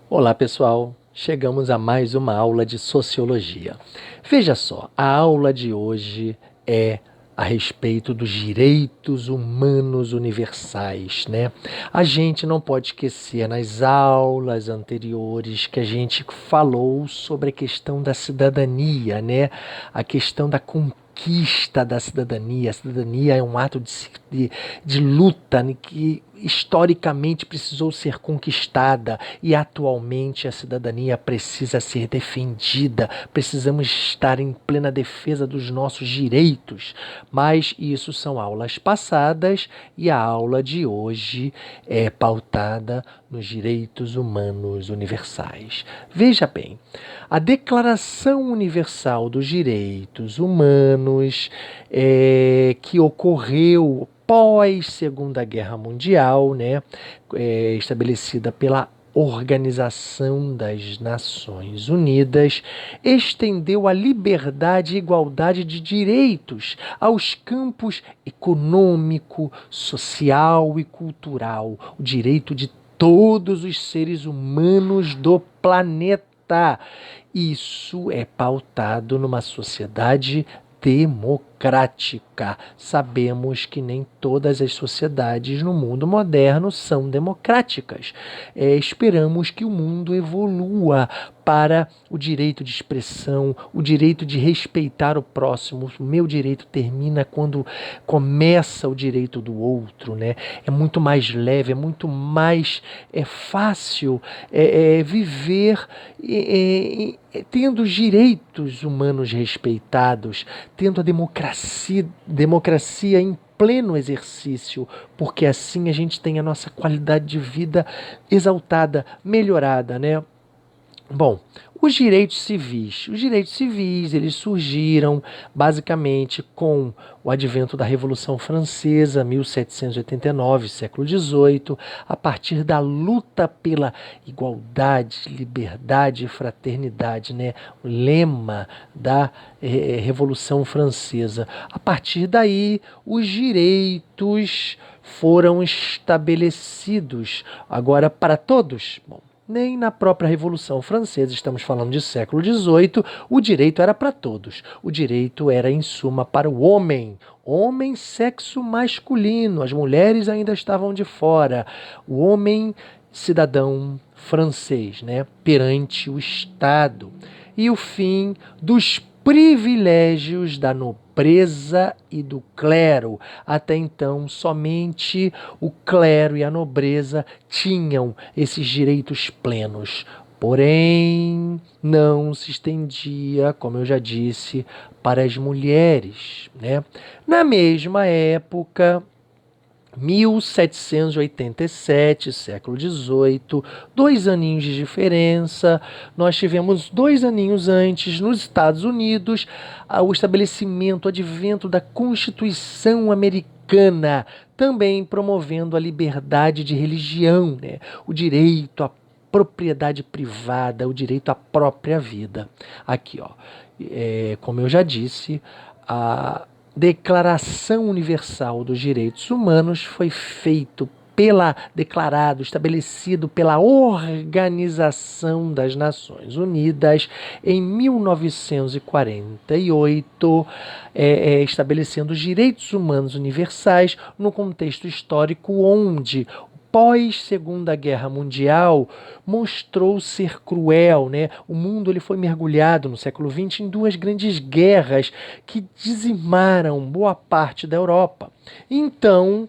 Olá, pessoal! Chegamos a mais uma aula de Sociologia. Veja só, a aula de hoje é a respeito dos direitos humanos universais, né? A gente não pode esquecer nas aulas anteriores que a gente falou sobre a questão da cidadania, né? A questão da conquista da cidadania. A cidadania é um ato de luta, né, que historicamente precisou ser conquistada e atualmente a cidadania precisa ser defendida. Precisamos estar em plena defesa dos nossos direitos. Mas isso são aulas passadas e a aula de hoje é pautada nos direitos humanos universais. Veja bem, a Declaração Universal dos Direitos Humanos que ocorreu pós Segunda Guerra Mundial, né, estabelecida pela Organização das Nações Unidas, estendeu a liberdade e igualdade de direitos aos campos econômico, social e cultural, o direito de todos os seres humanos do planeta. Isso é pautado numa sociedade democrática. Sabemos que nem todas as sociedades no mundo moderno são democráticas. Esperamos que o mundo evolua para o direito de expressão, o direito de respeitar o próximo. O meu direito termina quando começa o direito do outro, né? É muito mais leve, é muito mais fácil viver tendo os direitos humanos respeitados, tendo a democracia em pleno exercício, porque assim a gente tem a nossa qualidade de vida exaltada, melhorada, né? Bom, os direitos civis. Os direitos civis, eles surgiram basicamente com o advento da Revolução Francesa, 1789, século XVIII, a partir da luta pela igualdade, liberdade e fraternidade, né? O lema da Revolução Francesa. A partir daí, os direitos foram estabelecidos agora para todos. Bom, nem na própria Revolução Francesa, estamos falando de século XVIII, o direito era para todos. O direito era, em suma, para o homem. Homem, sexo masculino. As mulheres ainda estavam de fora. O homem, cidadão francês, né, perante o Estado. E o fim dos privilégios da nobreza e do clero. Até então, somente o clero e a nobreza tinham esses direitos plenos. Porém, não se estendia, como eu já disse, para as mulheres, né? Na mesma época, 1787, século XVIII, 2 aninhos de diferença. Nós tivemos 2 aninhos antes, nos Estados Unidos, o estabelecimento, o advento da Constituição Americana, também promovendo a liberdade de religião, né? O direito à propriedade privada, o direito à própria vida. Aqui, ó, como eu já disse, a Declaração Universal dos Direitos Humanos foi estabelecido pela Organização das Nações Unidas em 1948, estabelecendo os direitos humanos universais no contexto histórico onde pós-Segunda Guerra Mundial mostrou ser cruel, né? O mundo ele foi mergulhado no século XX em 2 grandes guerras que dizimaram boa parte da Europa. Então,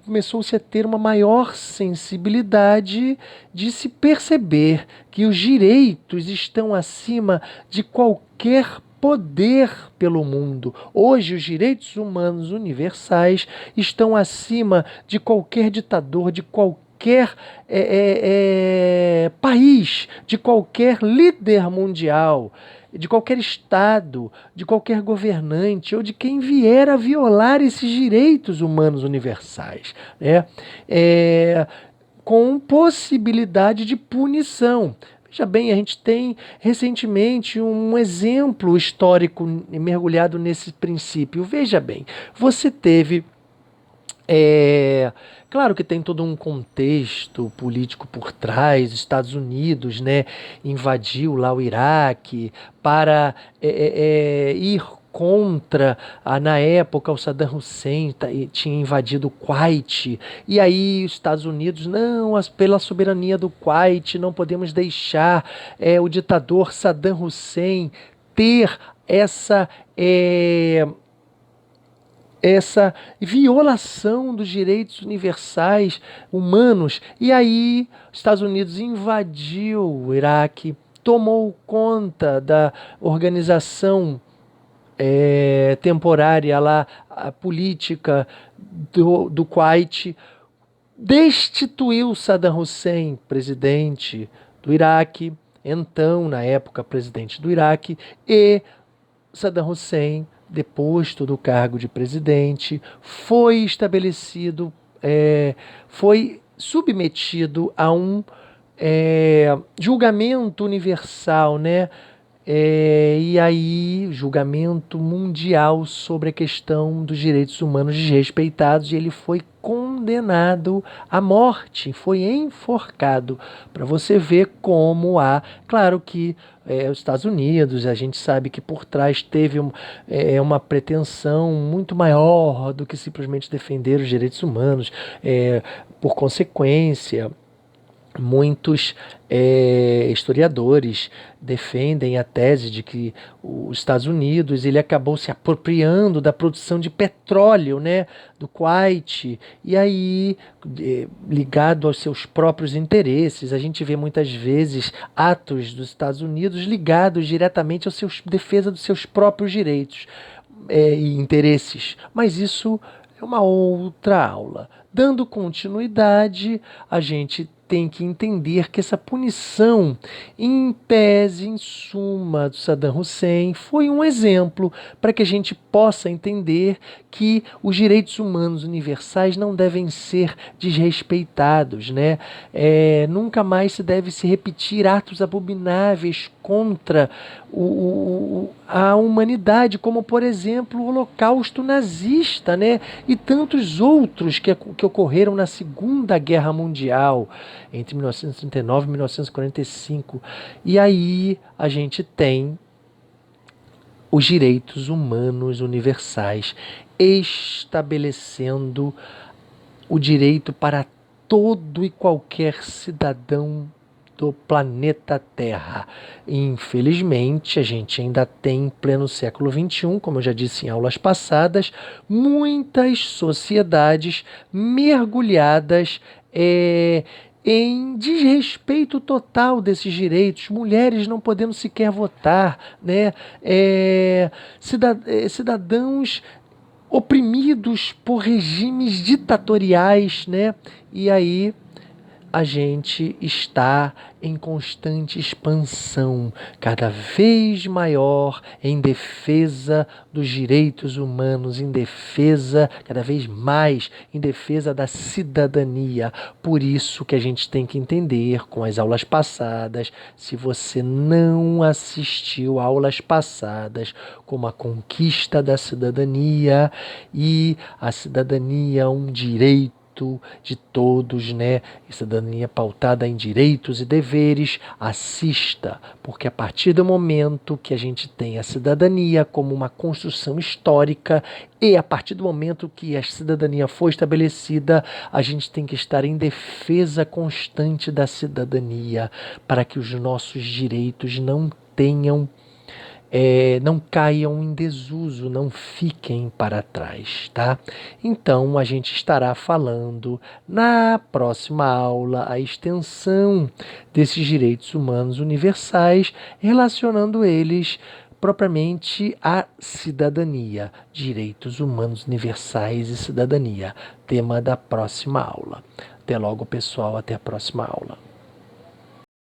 começou-se a ter uma maior sensibilidade de se perceber que os direitos estão acima de qualquer poder pelo mundo. Hoje, os direitos humanos universais estão acima de qualquer ditador, de qualquer país, de qualquer líder mundial, de qualquer estado, de qualquer governante ou de quem vier a violar esses direitos humanos universais, né? Com possibilidade de punição. Veja bem, a gente tem recentemente um exemplo histórico mergulhado nesse princípio. Veja bem, você teve Claro que tem todo um contexto político por trás. Estados Unidos, né, invadiu lá o Iraque para ir contra, na época, o Saddam Hussein tinha invadido o Kuwait, e aí os Estados Unidos, não, pela soberania do Kuwait, não podemos deixar o ditador Saddam Hussein ter essa, é, essa violação dos direitos universais humanos. E aí, os Estados Unidos invadiu o Iraque, tomou conta da organização temporária lá, a política do Kuwait, destituiu Saddam Hussein, presidente do Iraque, então, na época, presidente do Iraque, e Saddam Hussein, deposto do cargo de presidente, foi estabelecido, foi submetido a um julgamento universal, né? E aí, julgamento mundial sobre a questão dos direitos humanos desrespeitados, e ele foi condenado à morte, foi enforcado, para você ver como claro que os Estados Unidos, a gente sabe que por trás teve uma pretensão muito maior do que simplesmente defender os direitos humanos, por consequência. Muitos historiadores defendem a tese de que os Estados Unidos ele acabou se apropriando da produção de petróleo, né, do Kuwait, e aí, ligado aos seus próprios interesses. A gente vê muitas vezes atos dos Estados Unidos ligados diretamente à defesa dos seus próprios direitos e interesses, mas isso é uma outra aula. Dando continuidade, a gente tem que entender que essa punição, em tese, em suma, do Saddam Hussein, foi um exemplo para que a gente possa entender que os direitos humanos universais não devem ser desrespeitados, né? Nunca mais se deve se repetir atos abomináveis contra a humanidade, como, por exemplo, o Holocausto nazista, né? E tantos outros que ocorreram na Segunda Guerra Mundial, entre 1939 e 1945. E aí a gente tem os direitos humanos universais estabelecendo o direito para todo e qualquer cidadão do planeta Terra. Infelizmente, a gente ainda tem, em pleno século XXI, como eu já disse em aulas passadas, muitas sociedades mergulhadas em desrespeito total desses direitos, mulheres não podendo sequer votar, né? Cidadãos oprimidos por regimes ditatoriais, né? E aí a gente está em constante expansão, cada vez maior, em defesa dos direitos humanos, cada vez mais em defesa da cidadania. Por isso que a gente tem que entender com as aulas passadas, se você não assistiu aulas passadas, como a conquista da cidadania, e a cidadania é um direito de todos, né? Cidadania pautada em direitos e deveres. Assista, porque a partir do momento que a gente tem a cidadania como uma construção histórica, e a partir do momento que a cidadania foi estabelecida, a gente tem que estar em defesa constante da cidadania, para que os nossos direitos não caiam em desuso, não fiquem para trás, tá? Então, a gente estará falando na próxima aula a extensão desses direitos humanos universais, relacionando eles propriamente à cidadania, direitos humanos universais e cidadania, tema da próxima aula. Até logo, pessoal, até a próxima aula.